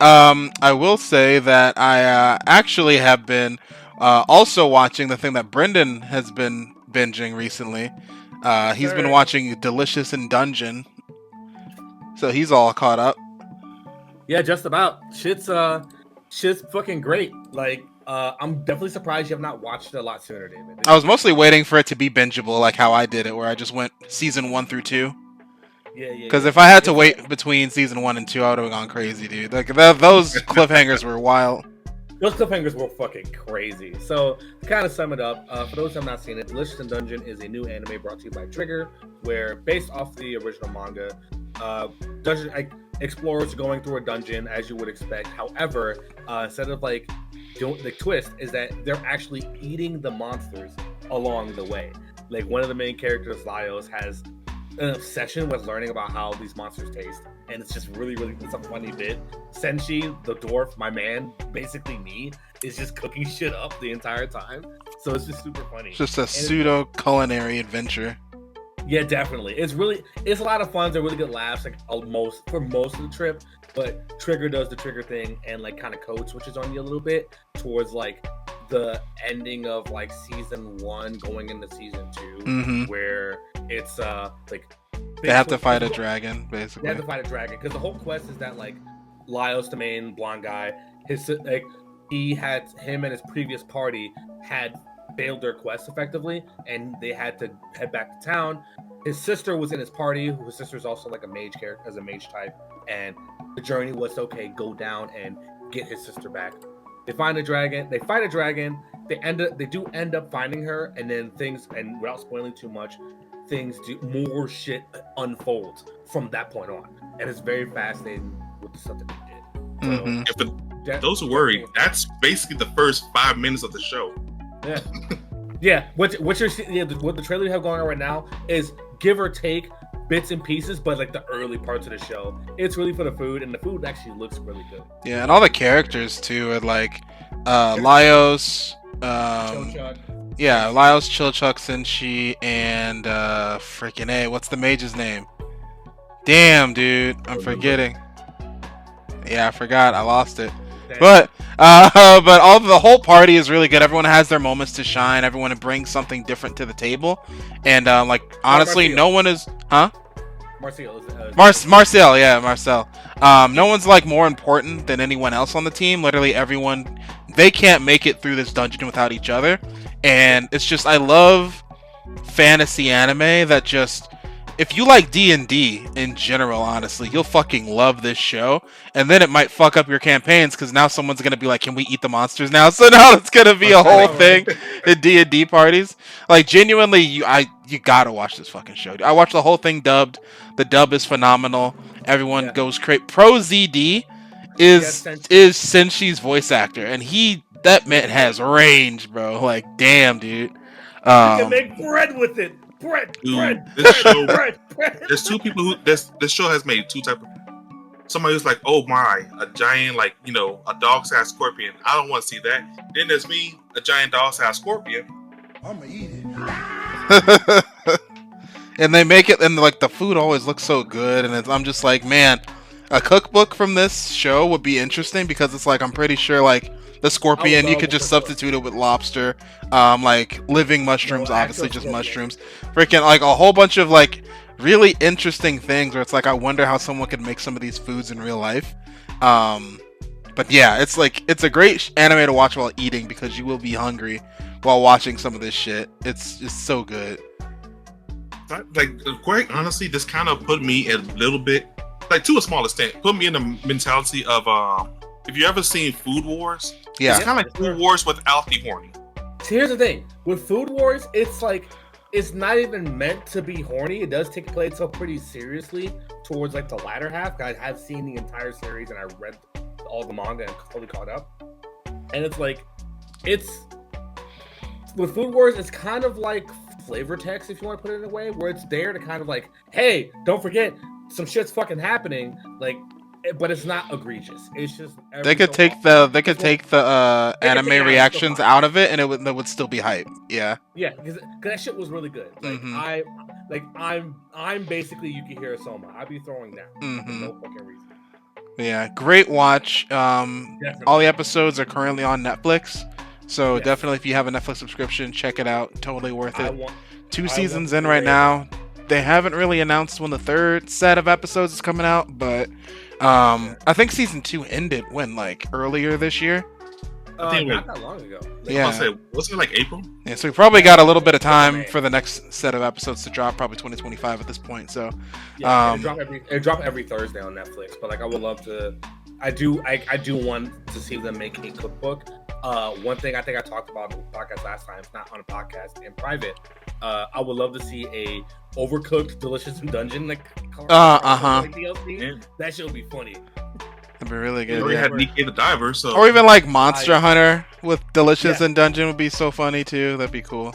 I will say that I actually have been also watching the thing that Brendan has been binging recently. Yes, He's been sir. watching Delicious in Dungeon, so he's all caught up. Yeah, just about. Shit's fucking great. Like, I'm definitely surprised you have not watched it a lot sooner, David. I It's was mostly waiting for it to be bingeable, like how I did it, where I just went season 1 through 2. yeah, yeah, Because yeah. if I had to It's wait between season 1 and 2, I would have gone crazy, dude. Like those cliffhangers were wild. Those cliffhangers were fucking crazy. So, to kind of sum it up, for those who have not seen it, Delicious in Dungeon is a new anime brought to you by Trigger, where based off the original manga, dungeon explorers going through a dungeon as you would expect. However, instead of like doing the twist is that they're actually eating the monsters along the way. Like one of the main characters, Lios, has an obsession with learning about how these monsters taste, and it's just really it's a funny bit. Senshi, the dwarf, my man, basically me, is just cooking shit up the entire time, so it's just super funny. It's just a pseudo culinary adventure. Yeah, definitely. It's a lot of fun. They're really good laughs, like almost for most of the trip. But Trigger does the Trigger thing and like kind of code switches on you a little bit towards like the ending of like season 1 going into season 2, where it's like they have to fight a dragon, basically. They have to fight a dragon because the whole quest is that like Lios, the main blonde guy, his like him and his previous party had failed their quest effectively, and they had to head back to town. His sister was in his party. His sister is also like a mage character, as a mage type, and the journey was okay. Go down and get his sister back. They find a dragon. They fight a dragon. They do end up finding her, and then things. And without spoiling too much, things do more shit unfolds from that point on, and it's very fascinating with the stuff that they did. So, for those who worry, that's basically the first 5 minutes of the show. Yeah, yeah. What the trailer you have going on right now is give or take bits and pieces, but like the early parts of the show, it's really for the food, and the food actually looks really good. Yeah, and all the characters too are like Lios, yeah, Lios, Chilchuck, Senshi, and freaking A. What's the mage's name? Damn, dude, I'm forgetting. Yeah, I forgot. I lost it. But the whole party is really good. Everyone has their moments to shine. Everyone brings something different to the table, and like honestly, no one is, huh? Marcel, yeah, Marcel. No one's like more important than anyone else on the team. Literally everyone, they can't make it through this dungeon without each other, and it's just I love fantasy anime that just. If you like D&D in general, honestly, you'll fucking love this show. And then it might fuck up your campaigns because now someone's going to be like, can we eat the monsters now? So now it's going to be a whole thing in D&D parties. Like, genuinely, you got to watch this fucking show. I watched the whole thing dubbed. The dub is phenomenal. Everyone goes crazy. Pro ZD is Senshi's voice actor. And that man has range, bro. Like, damn, dude. You can make bread with it. Bread. This show, there's two people who this show has made two type of. Somebody who's like, oh my, a giant like a dog-sized scorpion. I don't want to see that. Then there's me, a giant dog-sized scorpion. I'ma eat it. And they make it, and like the food always looks so good, and I'm just like, man, a cookbook from this show would be interesting because it's like I'm pretty sure like. The scorpion, you could just substitute it with lobster, like living mushrooms, obviously just mushrooms. Freaking like a whole bunch of like really interesting things where it's like I wonder how someone could make some of these foods in real life. But yeah, it's like it's a great anime to watch while eating because you will be hungry while watching some of this shit. It's just so good. Like quite honestly, this kind of put me a little bit like to a small extent, put me in the mentality of if you ever seen Food Wars, it's kind of like Food Wars without the horny. Here's the thing with Food Wars, it's like it's not even meant to be horny. It does take place up pretty seriously towards like the latter half. I have seen the entire series and I read all the manga and totally caught up. And it's like it's with Food Wars, it's kind of like flavor text if you want to put it in a way where it's there to kind of like, hey, don't forget some shit's fucking happening, like. But it's not egregious. It's just they could take the anime reactions out of it, and it would still be hype. Yeah. Yeah, because that shit was really good. Like I'm basically Yukihiro Soma. I'd be throwing down for no fucking reason. But yeah, great watch. All the episodes are currently on Netflix, so Yes. definitely if you have a Netflix subscription, check it out. Totally worth it. Two I seasons want in right now. They haven't really announced when the third set of episodes is coming out, but I think season 2 ended when, like, earlier this year. I think not that long ago. Yeah. I'll say, wasn't it like April? Yeah, so we probably got a little bit of time for the next set of episodes to drop, probably 2025 at this point. So yeah, it drop every Thursday on Netflix. But like, I would love to. I do want to see them make a cookbook. One thing I think I talked about on the podcast last time, not on a podcast, in private. I would love to see a overcooked, delicious in dungeon like DLC. Yeah. That shit would be funny. that'd be really We good. already Yeah. had Nikki the Diver, so Or even like Monster Hunter with Delicious in Dungeon would be so funny too. That'd be cool.